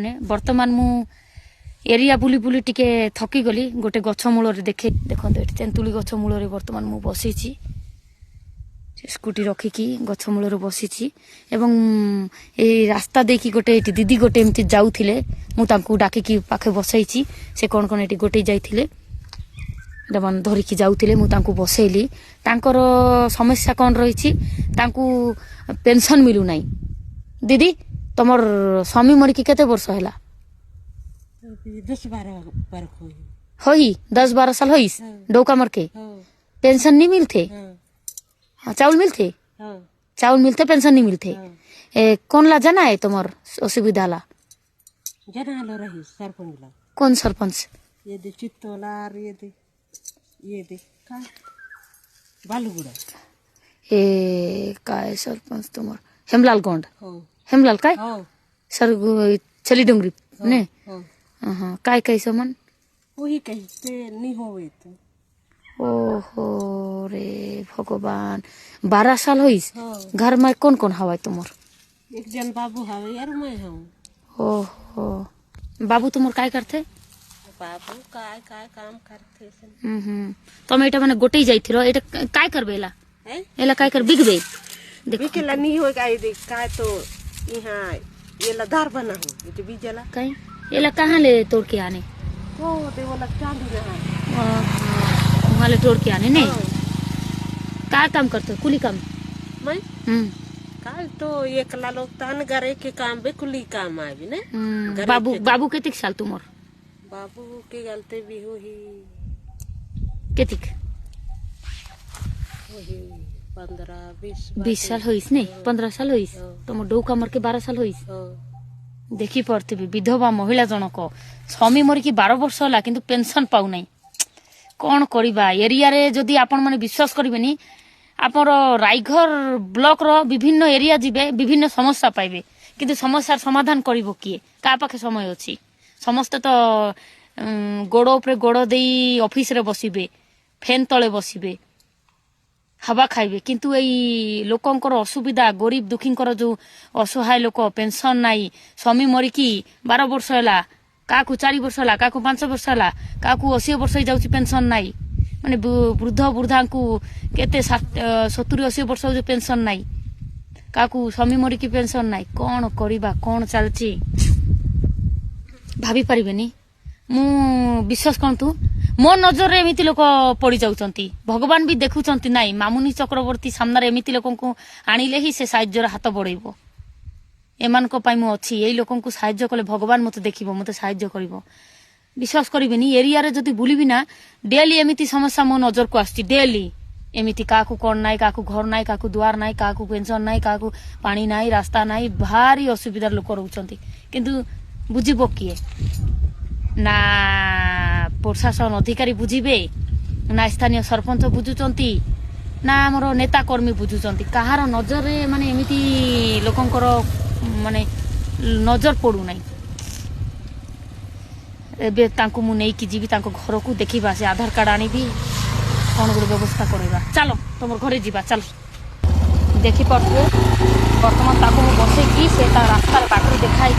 ने वर्तमान मु एरिया बुली बुली टिके थकी गली गोटे गछ मूल देखे देखो तेंतुली गछ मूल वर्तमान मु बसी स्कूटी रखिकी गछ मूल बसी एवं ए रास्ता देखी गोटे दीदी गोटे एमती जाऊले मुझे डाकिकी पाखे बसई से कौन कौन ये गोटे जाइए धरिकी जाऊले मुझे बसैली तांकर समस्या कौन रही पेंशन मिलू ना दीदी तुमर स्वामी मरिकी केते वर्ष है 10-12 होई 10-12 साल होई डोका मर के पेंशन नहीं मिलते चाउल मिलते चाउल मिलते पेंशन नहीं मिलते कौन ला जाना है तुमर असुविधा ला जना लो रही सरपंच ला कौन सरपंच ये दे चित्तोला ये दे का बालूगुड़ा काय सरपंच तुमर हेमलाल गोंड हो हेमलाल काय हो सर चली डोंगरी ने हो हाँ काय काय समन वही कहते नहीं होवे तो ओहो रे भगवान 12 साल होइस हाँ। घर में कौन कौन हवा तुमर एक जन बाबू हवे यार मैं हूँ ओहो बाबू तुमर काय करते बाबू काय काय काम करते सन तुम एटा माने गोटे जाइथिलो एटा काय करबेला हैं एला काय कर बिगबे देखो बिकेला नहीं होए काय देख काय तो यहाँ ये लदार बना हूँ ये बीजला काय एला कहाँ ले तोड़ के आने तो दे वाला चांदी ना वहाँ ले तोड़ के आने ने क्या काम करते हो कुली काम मैं हम्म काल तो एक लोग तन गरे के काम बे कुली काम आवी ने बाबू बाबू केतिक साल तुमर बाबू के गलते भी हो ही केतिक 20 साल होइस ने 15 साल होइस तुम डौका मर के 12 साल होइस देखी पड़ती विधवा महिला जनक स्वामी मरिकी 12 वर्ष होला किंतु पेंशन पाउ नहीं कौन करिबा एरिया रे जदि आपण माने विश्वास करिबेनी आपन रायघर ब्लॉक रो विभिन्न एरिया जिबे विभिन्न समस्या पाइबे किंतु समस्या समाधान करिवो किए का पाखे समय अछि समस्त तो गोड़ ऊपर गोड़ देई ऑफिस रे बसिबे फैन तले बसिबे हवा खाइबे किंतु एई लोकंकर असुविधा गरीब दुखींकर जो असहाय लोक पेंशन नाई स्वामी मरिकी 12 वर्ष होला काकू 4 वर्ष होला काकू 5 वर्ष होला काकू 80 वर्ष जाउची पेंशन नाई माने वृद्ध वृद्धा को केते 70-80 वर्ष जो पेंशन नाई काकू स्वामी मरिकी पेंशन नाई कौन करिबा कौन चलची भाभी परिबेनी मु विश्वास करतु मो नजर एमती लोक पड़ जाउचंती भगवान भी देखुचंती नाई मामुनी चक्रवर्ती सामने एमती लोक को आनिले ही से साहाय्यर हाथ बढ़ेबो एमानक पई मु अछि एई लोकन को साहाय्य कले भगवान मते देखिबो मते साहाय्य करिवो विश्वास करिबेनी एरिया रे जदी बुलिबी ना डेली एमिति समस्या मो नजर को आछि डेली एमिति काकू कोन नाई काकू घर नाई काकू दुआर नाई काकू पेंशन नाई काकू पानी नाई रास्ता नाई भारी असुविधा लोक रहउचंती किंतु बुझिबो किए ना प्रशासन अधिकारी बुझिबे ना स्थानीय सरपंच बुझुचंती ना हमर नेता कर्मी बुझुचंती कहार नजर रे माने एमिति लोकंकर माने नजर पड़ू नाही एबे तांको मु नेकी जीवी तांको घर को देखिबा से आधार कार्ड आनिबी कौन गोटे व्यवस्था करवा चलो तुम घरे जीवा चलो देखी पड़ो बर्तमान ताको मु बसैकी से ता रास्तार पाखरे देखाई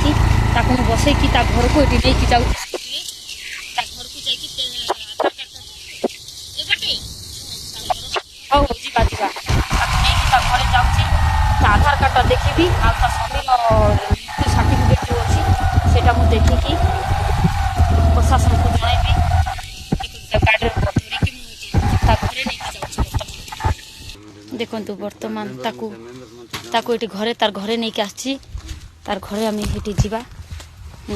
ताको मु बसैकी ता घर को एटी नेकी जाउ ता घर को जाईकी आधार कार्ड एबाटे हो जीवा जीवा ताको नेकी ता घरे जाउची ता आधार कार्ड देखिबी आ ता स्वामी सर्टिफिकेट जो अछि सेटा मु देखिकी प्रशासन को जणाइबी गाड़ी देखु बर्तमान ताकू ये घरे तार घरे नहीं के आसी तार घरे आम ये जीवा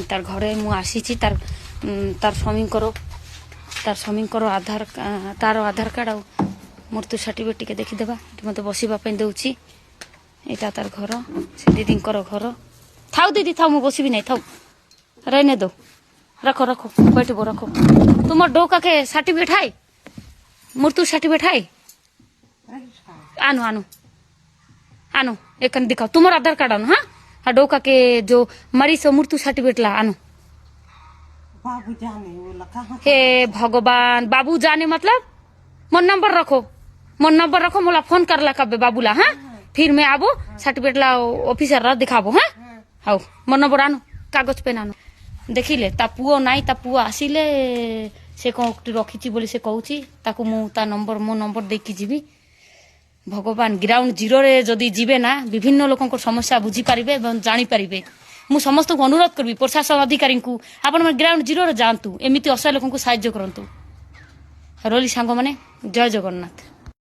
तार घरे मु आसी तार तार स्वामी आधार तार आधार कार्ड आ मृत्यु सर्टिफिकेट टिके देखीदेवा मत बसवाई दौची यहाँ तार घर से दीदी घर थाउ दीदी थाउ मु बसबी नहीं थाउ रहने दो रखो रखो बैठबो रखो तुम डोका के सर्टिफिकेट है मृत्यु सर्टिफिकेट है आनो आनो आनो एक दिखाओ तुम्हारा आधार कार्ड आनो हाँ डोका के जो मरी से मृत्यु सर्टिफिकेट ला आनो बाबू जाने बोला कहाँ हे भगवान बाबू जाने मतलब मोर नंबर रखो मोला फोन करला कबे बाबूला हाँ फिर मैं आबो सर्टिफिकेट ला ऑफिसर रा दिखाबो हाँ हाउ मोर नंबर आनो କାଗଜ ପେନ୍ ଆଣ ଦେଖିଲେ ତା ପୁଅ ନାଇଁ ତା ପୁଅ ଆସିଲେ ସେ କଣ ରଖିଛି ବୋଲି ସେ କହୁଛି ତାକୁ ମୁଁ ତା ନମ୍ବର ମୋ ନମ୍ବର ଦେଇକି ଯିବି ଭଗବାନ ଗ୍ରାଉଣ୍ଡ ଜିରୋରେ ଯଦି ଯିବେ ନା ବିଭିନ୍ନ ଲୋକଙ୍କ ସମସ୍ୟା ବୁଝିପାରିବେ ଏବଂ ଜାଣିପାରିବେ ମୁଁ ସମସ୍ତଙ୍କୁ ଅନୁରୋଧ କରିବି ପ୍ରଶାସନ ଅଧିକାରୀଙ୍କୁ ଆପଣମାନେ ଗ୍ରାଉଣ୍ଡ ଜିରୋରେ ଯାଆନ୍ତୁ ଏମିତି ଅସହାୟ ଲୋକଙ୍କୁ ସାହାଯ୍ୟ କରନ୍ତୁ ରହିଲି ସାଙ୍ଗମାନେ ଜୟ ଜଗନ୍ନାଥ।